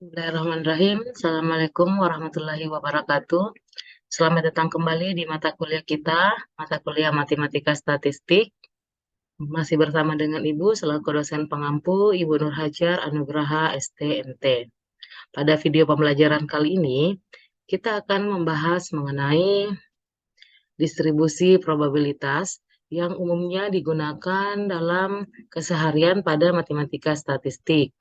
Bismillahirrahmanirrahim. Assalamualaikum warahmatullahi wabarakatuh. Selamat datang kembali di mata kuliah kita, mata kuliah Matematika Statistik. Masih bersama dengan Ibu selaku dosen pengampu, Ibu Nur Hajar Anugraha STMT. Pada video pembelajaran kali ini, kita akan membahas mengenai distribusi probabilitas yang umumnya digunakan dalam keseharian pada matematika statistik.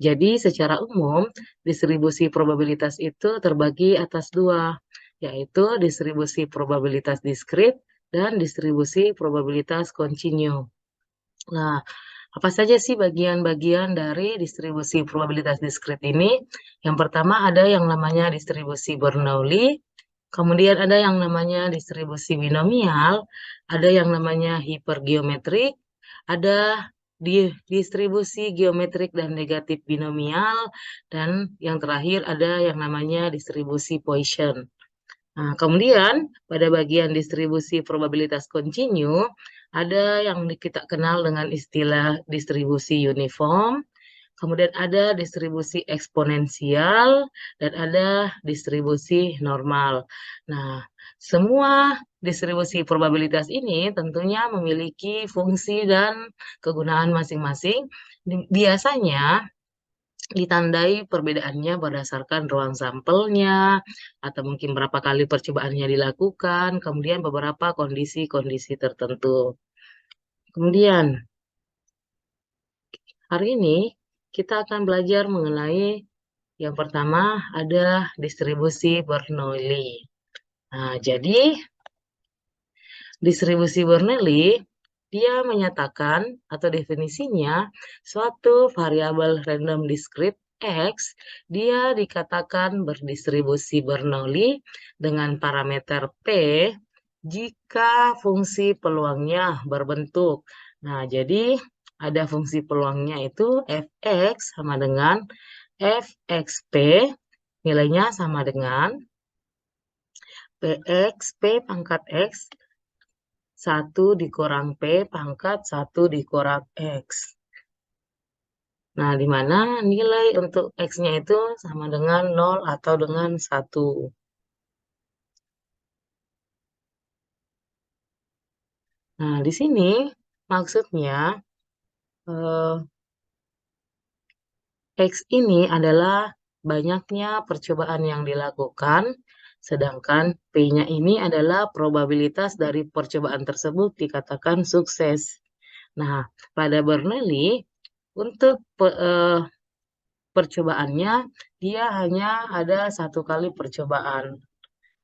Jadi secara umum, distribusi probabilitas itu terbagi atas dua, yaitu distribusi probabilitas diskrit dan distribusi probabilitas kontinu. Nah, apa saja sih bagian-bagian dari distribusi probabilitas diskrit ini? Yang pertama ada yang namanya distribusi Bernoulli, kemudian ada yang namanya distribusi binomial, ada yang namanya hipergeometrik, ada distribusi geometrik dan negatif binomial, dan yang terakhir ada yang namanya distribusi Poisson. Nah, kemudian pada bagian distribusi probabilitas kontinu, ada yang kita kenal dengan istilah distribusi uniform, kemudian ada distribusi eksponensial, dan ada distribusi normal. Nah, semua distribusi probabilitas ini tentunya memiliki fungsi dan kegunaan masing-masing. Biasanya ditandai perbedaannya berdasarkan ruang sampelnya, atau mungkin berapa kali percobaannya dilakukan, kemudian beberapa kondisi-kondisi tertentu. Kemudian, hari ini kita akan belajar mengenai yang pertama ada distribusi Bernoulli. Nah, jadi distribusi Bernoulli dia menyatakan atau definisinya suatu variabel random diskrit X dia dikatakan berdistribusi Bernoulli dengan parameter P jika fungsi peluangnya berbentuk. Nah, jadi ada fungsi peluangnya itu Fx sama dengan Fxp, nilainya sama dengan Px, P pangkat X, 1 dikurang P pangkat 1 dikurang X. Nah, di mana nilai untuk X-nya itu sama dengan 0 atau dengan 1. Nah, di sini maksudnya eh, X ini adalah banyaknya percobaan yang dilakukan, sedangkan P-nya ini adalah probabilitas dari percobaan tersebut dikatakan sukses. Nah, pada Bernoulli, untuk percobaannya, dia hanya ada satu kali percobaan.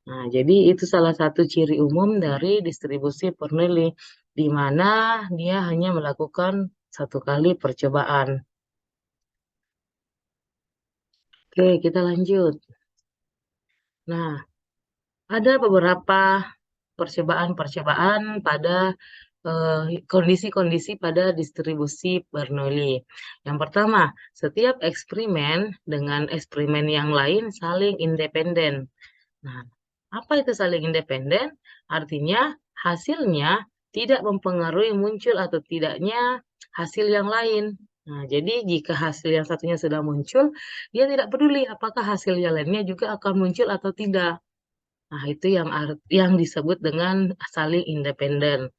Nah, jadi itu salah satu ciri umum dari distribusi Bernoulli, di mana dia hanya melakukan satu kali percobaan. Oke, kita lanjut. Nah, ada beberapa percobaan-percobaan pada kondisi-kondisi pada distribusi Bernoulli. Yang pertama, setiap eksperimen dengan eksperimen yang lain saling independen. Nah, apa itu saling independen? Artinya hasilnya tidak mempengaruhi muncul atau tidaknya hasil yang lain. Nah, jadi jika hasil yang satunya sudah muncul, dia tidak peduli apakah hasil yang lainnya juga akan muncul atau tidak. Nah, itu yang disebut dengan saling independen.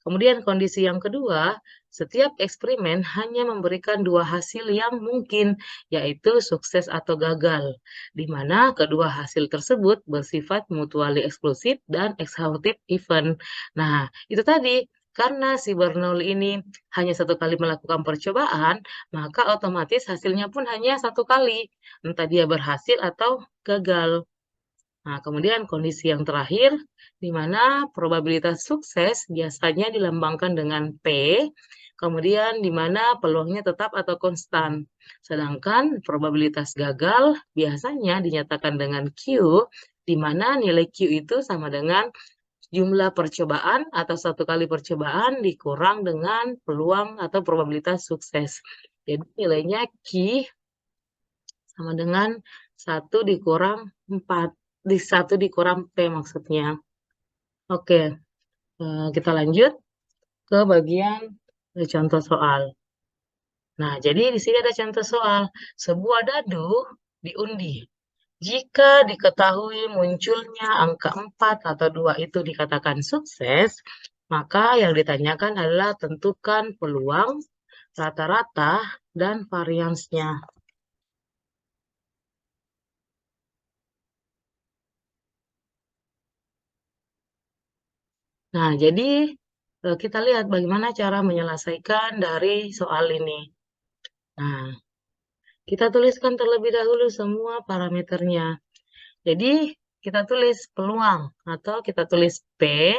Kemudian kondisi yang kedua, setiap eksperimen hanya memberikan dua hasil yang mungkin, yaitu sukses atau gagal, di mana kedua hasil tersebut bersifat mutually eksklusif dan ekshaustif event. Nah, itu tadi, karena si Bernoulli ini hanya satu kali melakukan percobaan, maka otomatis hasilnya pun hanya satu kali, entah dia berhasil atau gagal. Nah, kemudian kondisi yang terakhir, di mana probabilitas sukses biasanya dilambangkan dengan P, kemudian di mana peluangnya tetap atau konstan. Sedangkan probabilitas gagal biasanya dinyatakan dengan Q, di mana nilai Q itu sama dengan jumlah percobaan atau satu kali percobaan dikurang dengan peluang atau probabilitas sukses. Jadi nilainya Q sama dengan 1 dikurang 4. Di 1 dikurang P maksudnya. Oke, kita lanjut ke bagian contoh soal. Nah, jadi di sini ada contoh soal. Sebuah dadu diundi. Jika diketahui munculnya angka 4 atau 2 itu dikatakan sukses, maka yang ditanyakan adalah tentukan peluang, rata-rata, dan variansnya. Nah, jadi kita lihat bagaimana cara menyelesaikan dari soal ini. Nah, kita tuliskan terlebih dahulu semua parameternya. Jadi, kita tulis peluang atau kita tulis P.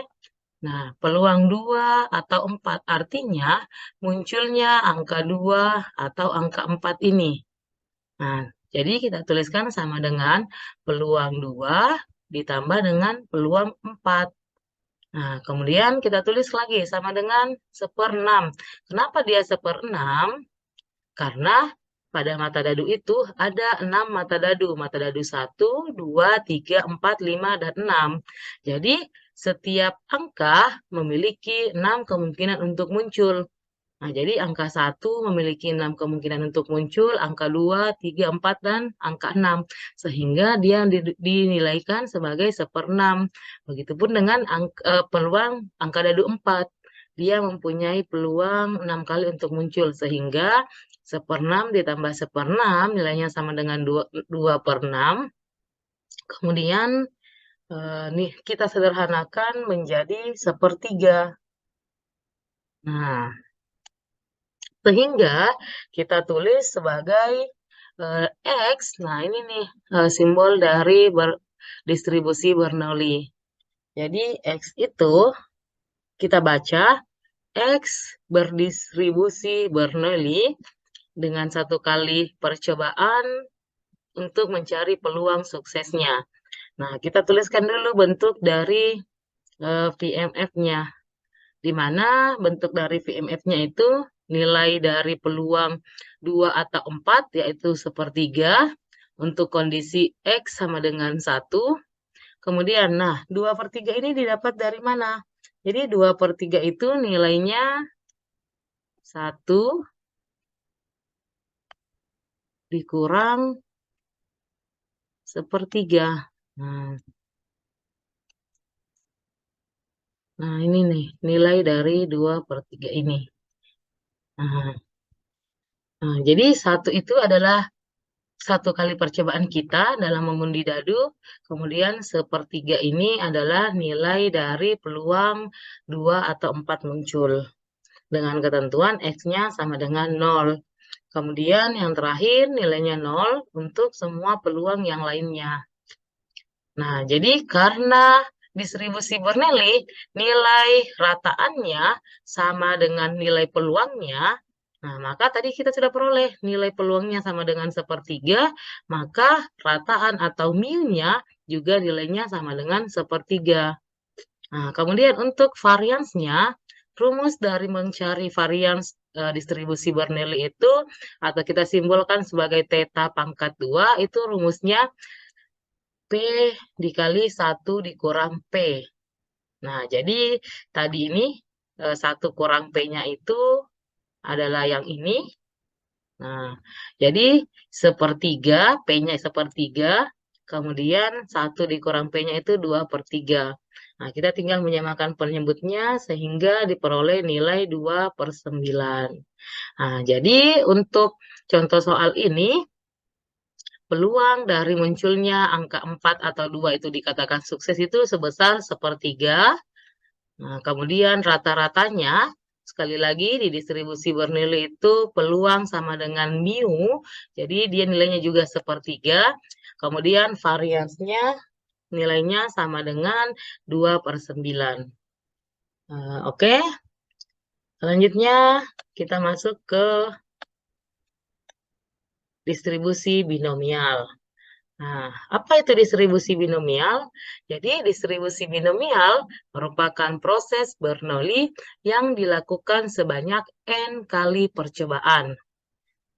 Nah, peluang 2 atau 4 artinya munculnya angka 2 atau angka 4 ini. Nah, jadi kita tuliskan sama dengan peluang 2 ditambah dengan peluang 4. Nah, kemudian kita tulis lagi sama dengan 1/6. Kenapa dia 1/6? Karena pada mata dadu itu ada 6 mata dadu. Mata dadu 1, 2, 3, 4, 5, dan 6. Jadi, setiap angka memiliki 6 kemungkinan untuk muncul. Nah, jadi angka 1 memiliki 6 kemungkinan untuk muncul, angka 2, 3, 4, dan angka 6. Sehingga dia dinilaikan sebagai 1/6. Begitupun dengan peluang angka dadu 4. Dia mempunyai peluang 6 kali untuk muncul. Sehingga 1/6 ditambah 1/6 nilainya sama dengan 2/6. Kemudian nih kita sederhanakan menjadi 1/3. Nah, sehingga kita tulis sebagai X. Nah, ini nih simbol dari distribusi Bernoulli. Jadi X itu kita baca X berdistribusi Bernoulli dengan 1 kali percobaan untuk mencari peluang suksesnya. Nah, kita tuliskan dulu bentuk dari VMF-nya. Di mana bentuk dari VMF-nya itu nilai dari peluang 2 atau 4, yaitu 1/3, untuk kondisi X sama dengan 1. Kemudian, nah, 2/3 ini didapat dari mana? Jadi, 2/3 itu nilainya 1 dikurang 1/3. Nah, ini nih, nilai dari 2/3 ini. Jadi 1 itu adalah 1 kali percobaan kita dalam mengundi dadu, kemudian 1/3 ini adalah nilai dari peluang 2 atau 4 muncul. Dengan ketentuan X-nya sama dengan 0. Kemudian yang terakhir nilainya 0 untuk semua peluang yang lainnya. Nah, jadi karena distribusi Bernoulli, nilai rataannya sama dengan nilai peluangnya. Nah, maka tadi kita sudah peroleh nilai peluangnya sama dengan 1/3, maka rataan atau mu-nya juga nilainya sama dengan 1/3. Nah, kemudian untuk variansnya, rumus dari mencari varians distribusi Bernoulli itu, atau kita simbolkan sebagai θ pangkat 2, itu rumusnya P dikali 1 dikurang P. Nah, jadi tadi ini 1 kurang P-nya itu adalah yang ini. Nah, jadi 1/3, P-nya 1/3, kemudian 1 dikurang P-nya itu 2/3. Nah, kita tinggal menyamakan penyebutnya sehingga diperoleh nilai 2/9. Nah, jadi untuk contoh soal ini, peluang dari munculnya angka 4 atau 2 itu dikatakan sukses itu sebesar 1/3. Nah, kemudian rata-ratanya, sekali lagi di distribusi Bernoulli itu peluang sama dengan mu, jadi dia nilainya juga 1/3. Kemudian variansnya nilainya sama dengan 2/9. Oke. Selanjutnya kita masuk ke distribusi binomial. Nah, apa itu distribusi binomial? Jadi, distribusi binomial merupakan proses Bernoulli yang dilakukan sebanyak N kali percobaan.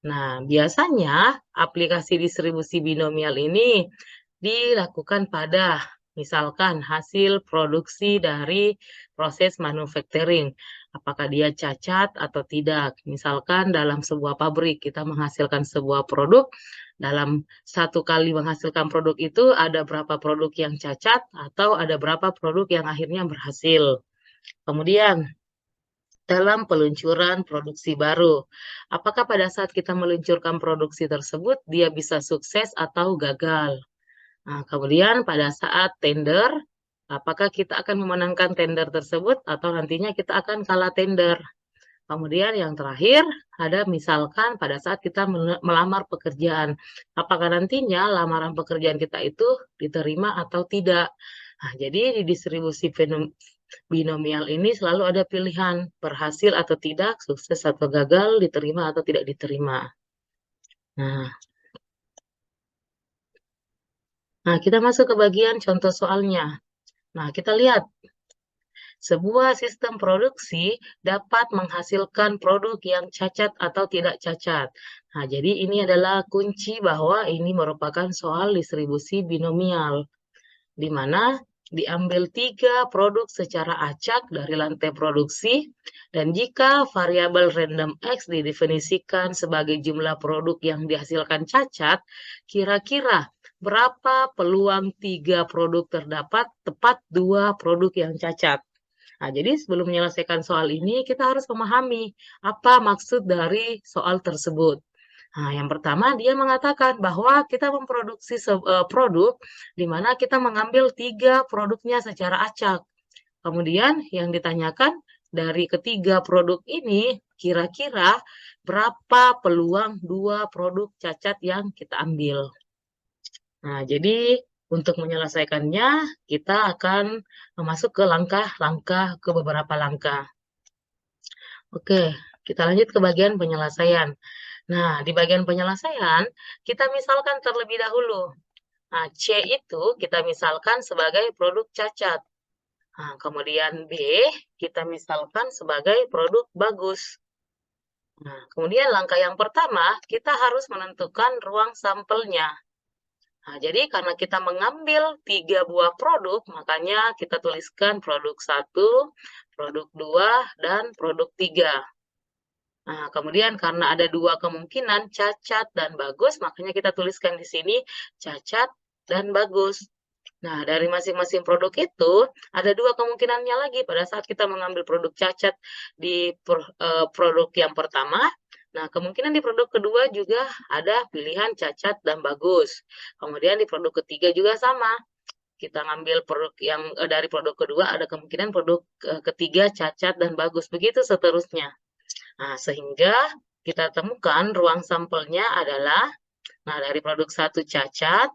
Nah, biasanya aplikasi distribusi binomial ini dilakukan pada, misalkan, hasil produksi dari proses manufacturing. Apakah dia cacat atau tidak? Misalkan dalam sebuah pabrik kita menghasilkan sebuah produk, dalam satu kali menghasilkan produk itu ada berapa produk yang cacat atau ada berapa produk yang akhirnya berhasil. Kemudian, dalam peluncuran produksi baru, apakah pada saat kita meluncurkan produksi tersebut dia bisa sukses atau gagal? Nah, kemudian pada saat tender, apakah kita akan memenangkan tender tersebut atau nantinya kita akan kalah tender? Kemudian yang terakhir, ada misalkan pada saat kita melamar pekerjaan, apakah nantinya lamaran pekerjaan kita itu diterima atau tidak? Nah, jadi di distribusi binomial ini selalu ada pilihan berhasil atau tidak, sukses atau gagal, diterima atau tidak diterima. Nah, kita masuk ke bagian contoh soalnya. Nah, kita lihat. Sebuah sistem produksi dapat menghasilkan produk yang cacat atau tidak cacat. Nah, jadi ini adalah kunci bahwa ini merupakan soal distribusi binomial, di mana diambil 3 produk secara acak dari lantai produksi, dan jika variabel random X didefinisikan sebagai jumlah produk yang dihasilkan cacat, kira-kira berapa peluang 3 produk terdapat tepat 2 produk yang cacat? Nah, jadi sebelum menyelesaikan soal ini, kita harus memahami apa maksud dari soal tersebut. Nah, yang pertama dia mengatakan bahwa kita memproduksi produk di mana kita mengambil 3 produknya secara acak. Kemudian yang ditanyakan dari ketiga produk ini, kira-kira berapa peluang 2 produk cacat yang kita ambil. Nah, jadi untuk menyelesaikannya, kita akan masuk ke langkah-langkah, ke beberapa langkah. Oke, kita lanjut ke bagian penyelesaian. Nah, di bagian penyelesaian, kita misalkan terlebih dahulu. Nah, C itu kita misalkan sebagai produk cacat. Nah, kemudian B kita misalkan sebagai produk bagus. Nah, kemudian langkah yang pertama, kita harus menentukan ruang sampelnya. Nah, jadi karena kita mengambil 3 buah produk, makanya kita tuliskan produk 1, produk 2, dan produk 3. Nah, kemudian karena ada 2 kemungkinan, cacat dan bagus, makanya kita tuliskan di sini cacat dan bagus. Nah, dari masing-masing produk itu, ada 2 kemungkinannya lagi pada saat kita mengambil produk cacat di produk yang pertama. Nah, kemungkinan di produk kedua juga ada pilihan cacat dan bagus. Kemudian di produk ketiga juga sama. Kita ngambil produk yang dari produk kedua, ada kemungkinan produk ketiga cacat dan bagus. Begitu seterusnya. Nah, sehingga kita temukan ruang sampelnya adalah, nah dari produk 1 cacat,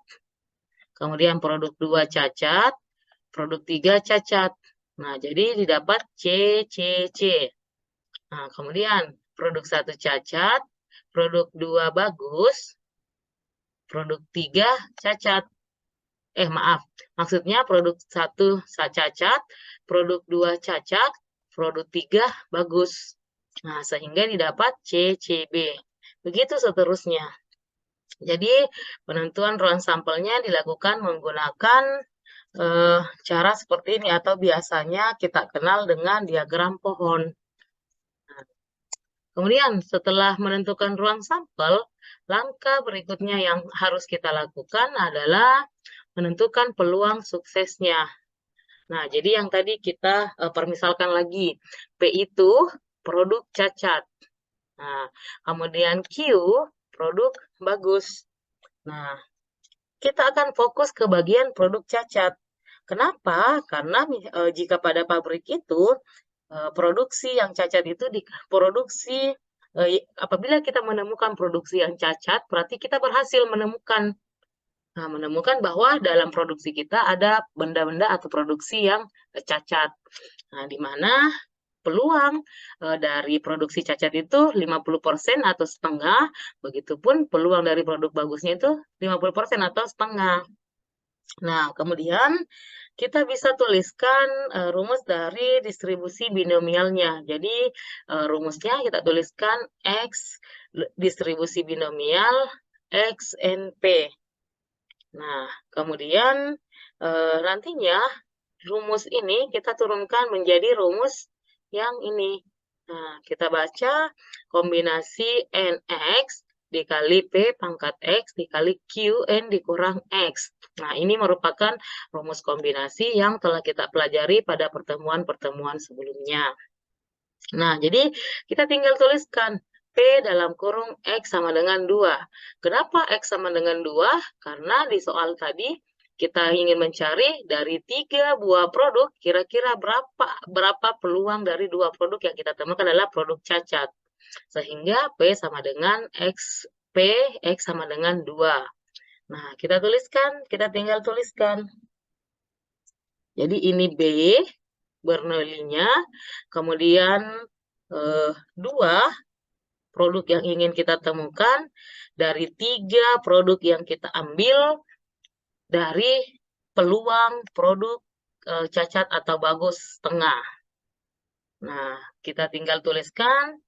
kemudian produk 2 cacat, produk 3 cacat. Nah, jadi didapat C, C, C. Nah, kemudian produk 1 cacat, produk 2 bagus, produk 3 cacat. Maaf, maksudnya produk 1 cacat, produk 2 cacat, produk 3 bagus. Nah, sehingga didapat C, C, B. Begitu seterusnya. Jadi, penentuan ruang sampelnya dilakukan menggunakan cara seperti ini atau biasanya kita kenal dengan diagram pohon. Nah, kemudian setelah menentukan ruang sampel, langkah berikutnya yang harus kita lakukan adalah menentukan peluang suksesnya. Nah, jadi yang tadi kita permisalkan lagi, P itu produk cacat. Nah, kemudian Q produk bagus. Nah, kita akan fokus ke bagian produk cacat. Kenapa? Karena jika pada pabrik itu produksi yang cacat itu diproduksi, apabila kita menemukan produksi yang cacat, berarti kita berhasil menemukan bahwa dalam produksi kita ada benda-benda atau produksi yang cacat. Nah, di mana peluang dari produksi cacat itu 50% atau setengah, begitupun peluang dari produk bagusnya itu 50% atau setengah. Nah, kemudian kita bisa tuliskan rumus dari distribusi binomialnya. Jadi, rumusnya kita tuliskan X distribusi binomial X NP. Nah, kemudian nantinya rumus ini kita turunkan menjadi rumus yang ini. Nah, kita baca kombinasi NX dikali P pangkat X dikali QN dikurang X. Nah, ini merupakan rumus kombinasi yang telah kita pelajari pada pertemuan-pertemuan sebelumnya. Nah, jadi kita tinggal tuliskan P dalam kurung X sama dengan 2. Kenapa X sama dengan 2? Karena di soal tadi kita ingin mencari dari 3 buah produk, kira-kira berapa peluang dari 2 produk yang kita temukan adalah produk cacat. Sehingga P sama dengan X, P, X sama dengan 2. Nah, kita tinggal tuliskan. Jadi ini B, Bernoullinya, kemudian 2 produk yang ingin kita temukan dari 3 produk yang kita ambil dari peluang produk cacat atau bagus setengah. Nah, kita tinggal tuliskan,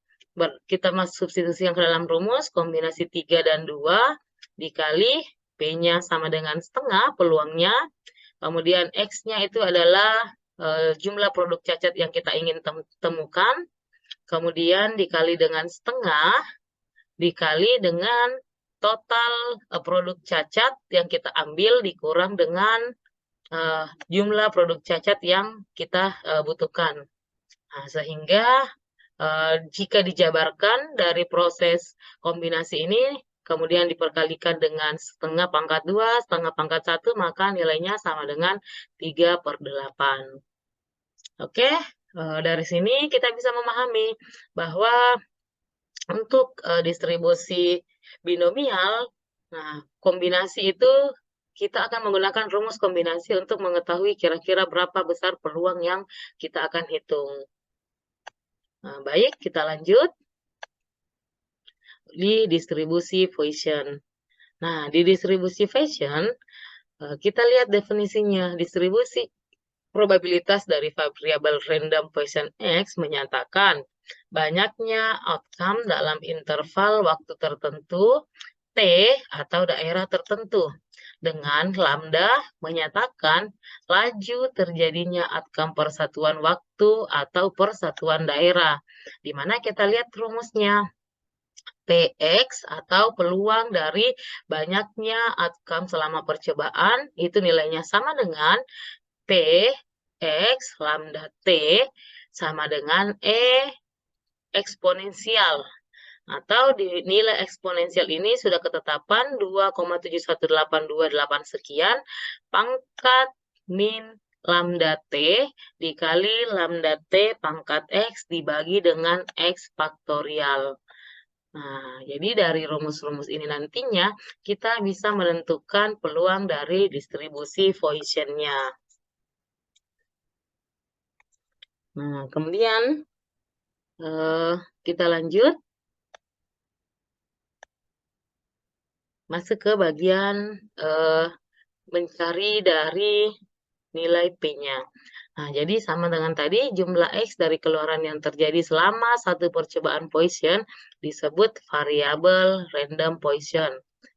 kita masuk substitusi yang ke dalam rumus, kombinasi 3 dan 2, dikali P-nya sama dengan setengah peluangnya, kemudian X-nya itu adalah jumlah produk cacat yang kita ingin temukan, kemudian dikali dengan setengah, dikali dengan total produk cacat yang kita ambil dikurang dengan jumlah produk cacat yang kita butuhkan. Nah, sehingga jika dijabarkan dari proses kombinasi ini, kemudian diperkalikan dengan setengah pangkat 2, setengah pangkat 1, maka nilainya sama dengan 3/8. Oke, dari sini kita bisa memahami bahwa untuk distribusi binomial, nah kombinasi itu kita akan menggunakan rumus kombinasi untuk mengetahui kira-kira berapa besar peluang yang kita akan hitung. Nah, baik, kita lanjut di distribusi Poisson. Nah, di distribusi Poisson, kita lihat definisinya. Distribusi probabilitas dari variabel random Poisson X menyatakan banyaknya outcome dalam interval waktu tertentu T atau daerah tertentu, dengan lambda menyatakan laju terjadinya outcome persatuan waktu atau persatuan daerah, di mana kita lihat rumusnya. PX atau peluang dari banyaknya outcome selama percobaan, itu nilainya sama dengan P X lambda T sama dengan E eksponensial. Atau di nilai eksponensial ini sudah ketetapan 2,71828 sekian pangkat min lambda T dikali lambda T pangkat X dibagi dengan X faktorial. Nah, jadi dari rumus-rumus ini nantinya kita bisa menentukan peluang dari distribusi Poisson-nya. Nah, kemudian kita lanjut. Masuk ke bagian mencari dari nilai P-nya. Nah, jadi sama dengan tadi, jumlah X dari keluaran yang terjadi selama satu percobaan Poisson disebut variabel random Poisson,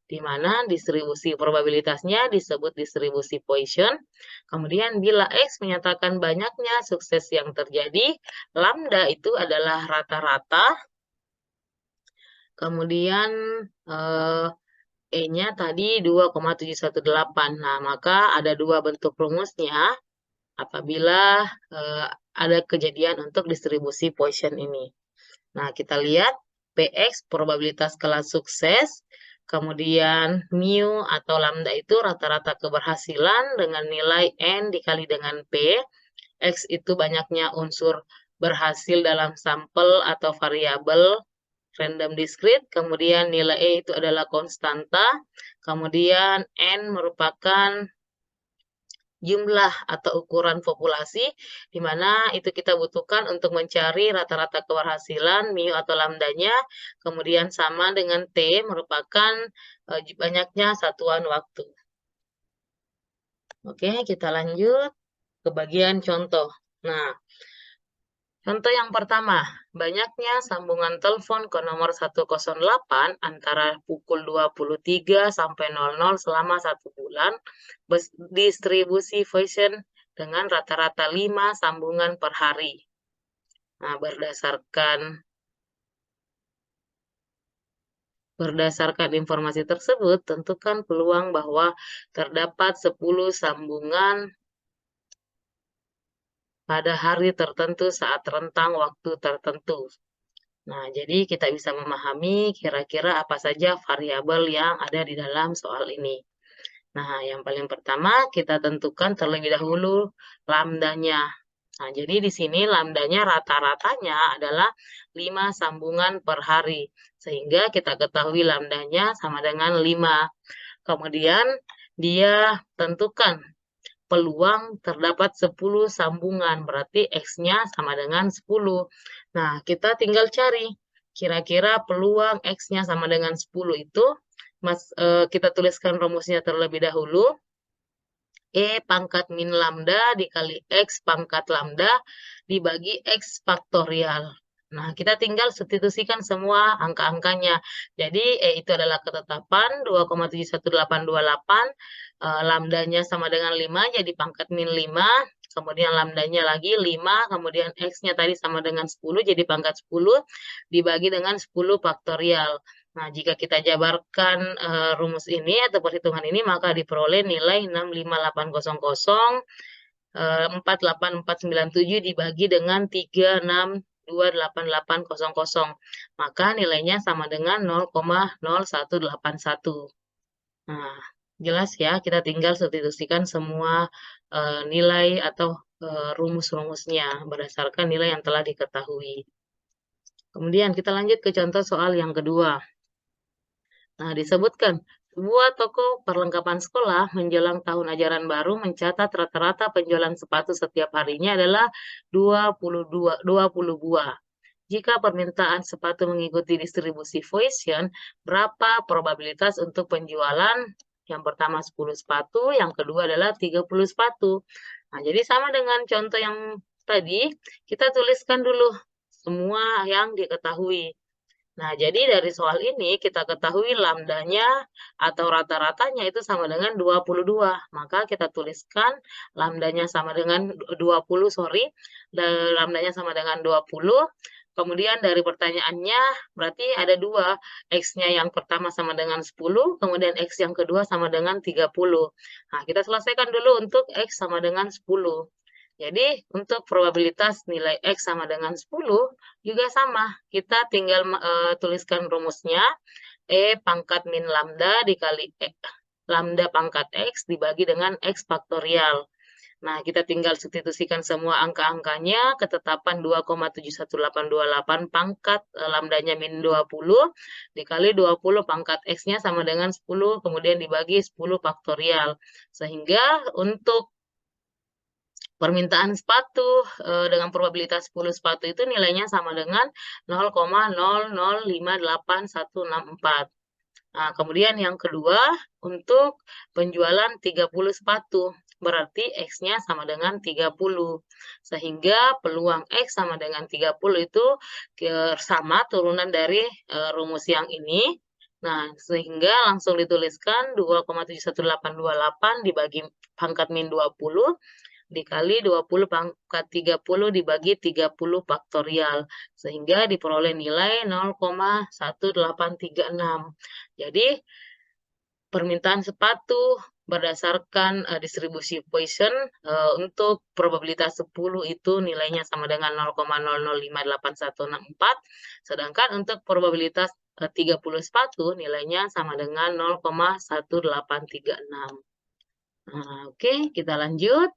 di mana distribusi probabilitasnya disebut distribusi Poisson. Kemudian bila X menyatakan banyaknya sukses yang terjadi, lambda itu adalah rata-rata. Kemudian E-nya tadi 2,718. Nah, maka ada 2 bentuk rumusnya apabila ada kejadian untuk distribusi Poisson ini. Nah, kita lihat PX probabilitas kelas sukses, kemudian mu atau lambda itu rata-rata keberhasilan dengan nilai N dikali dengan P. X itu banyaknya unsur berhasil dalam sampel atau variabel random discrete, kemudian nilai E itu adalah konstanta, kemudian N merupakan jumlah atau ukuran populasi, di mana itu kita butuhkan untuk mencari rata-rata keberhasilan, mu atau lambdanya, kemudian sama dengan T merupakan banyaknya satuan waktu. Oke, kita lanjut ke bagian contoh. Nah, contoh yang pertama, banyaknya sambungan telepon ke nomor 108 antara pukul 23 sampai 00 selama 1 bulan, distribusi Poisson dengan rata-rata 5 sambungan per hari. Nah, berdasarkan Berdasarkan informasi tersebut, tentukan peluang bahwa terdapat 10 sambungan pada hari tertentu saat rentang waktu tertentu. Nah, jadi kita bisa memahami kira-kira apa saja variabel yang ada di dalam soal ini. Nah, yang paling pertama kita tentukan terlebih dahulu lambdanya. Nah, jadi di sini lambdanya rata-ratanya adalah 5 sambungan per hari. Sehingga kita ketahui lambdanya sama dengan 5. Kemudian dia tentukan peluang terdapat 10 sambungan, berarti X-nya sama dengan 10. Nah, kita tinggal cari kira-kira peluang X-nya sama dengan 10 itu, kita tuliskan rumusnya terlebih dahulu. E pangkat min lambda dikali X pangkat lambda dibagi X faktorial. Nah, kita tinggal substitusikan semua angka-angkanya. Jadi, E itu adalah ketetapan 2,71828, lambdanya sama dengan 5, jadi pangkat min 5, kemudian lambdanya lagi 5, kemudian X-nya tadi sama dengan 10, jadi pangkat 10, dibagi dengan 10 faktorial. Nah, jika kita jabarkan rumus ini atau perhitungan ini, maka diperoleh nilai 65800, 48497 dibagi dengan 362880. Maka nilainya sama dengan 0,0181. Nah, jelas ya, kita tinggal substitusikan semua nilai atau rumus-rumusnya berdasarkan nilai yang telah diketahui. Kemudian kita lanjut ke contoh soal yang kedua. Nah, disebutkan, sebuah toko perlengkapan sekolah menjelang tahun ajaran baru mencatat rata-rata penjualan sepatu setiap harinya adalah 20 buah. Jika permintaan sepatu mengikuti distribusi Poisson, berapa probabilitas untuk penjualan? Yang pertama 10 sepatu, yang kedua adalah 30 sepatu. Nah, jadi sama dengan contoh yang tadi, kita tuliskan dulu semua yang diketahui. Nah, jadi dari soal ini kita ketahui lambdanya atau rata-ratanya itu sama dengan 22. Maka kita tuliskan lambdanya sama dengan 20, lambdanya sama dengan 20. Kemudian dari pertanyaannya berarti ada 2, X-nya yang pertama sama dengan 10, kemudian X yang kedua sama dengan 30. Nah, kita selesaikan dulu untuk X sama dengan 10. Jadi, untuk probabilitas nilai X sama dengan 10 juga sama. Kita tinggal tuliskan rumusnya, E pangkat min lambda dikali lambda pangkat X dibagi dengan X faktorial. Nah, kita tinggal substitusikan semua angka-angkanya, ketetapan 2,71828 pangkat lambdanya min 20, dikali 20 pangkat X-nya sama dengan 10, kemudian dibagi 10 faktorial. Sehingga untuk permintaan sepatu dengan probabilitas 10 sepatu itu nilainya sama dengan 0,0058164. Nah, kemudian yang kedua, untuk penjualan 30 sepatu, berarti X-nya sama dengan 30. Sehingga peluang X sama dengan 30 itu sama turunan dari rumus yang ini. Nah, sehingga langsung dituliskan 2,71828 dibagi pangkat min 20, dikali 20 pangkat 30 dibagi 30 faktorial. Sehingga diperoleh nilai 0,1836. Jadi, permintaan sepatu berdasarkan distribusi Poisson untuk probabilitas 10 itu nilainya sama dengan 0,005864, sedangkan untuk probabilitas 30 sepatu nilainya sama dengan 0,1836. Nah, oke, kita lanjut.